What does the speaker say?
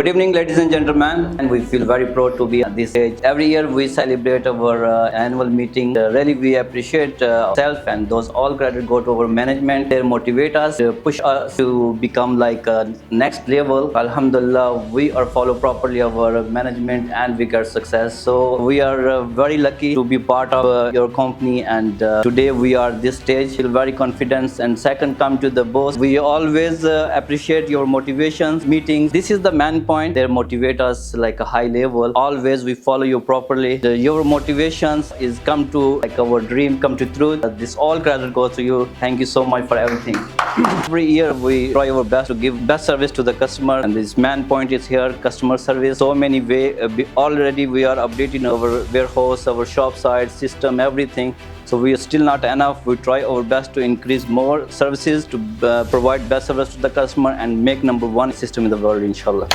Good evening, ladies and gentlemen, and we feel very proud to be at this stage. Every year we celebrate our annual meeting. Really, we appreciate ourselves, and those all credit go to our management. They motivate us, push us to become like next level. Alhamdulillah, we are follow properly our management and we get success. So we are very lucky to be part of your company, and today we are this stage. Feel very confident. And second, come to the boss. We always appreciate your motivations, meetings. This is the main point. They motivate us like a high level. Always we follow you properly. Your motivations is come to like our dream come to truth. This all credit goes to you. Thank you so much for everything. Every year we try our best to give best service to the customer, and this main point is here, customer service. So many way already we are updating our warehouse, our shop site system, everything. So we are still not enough. We try our best to increase more services to provide best service to the customer and make number one system in the world, inshallah.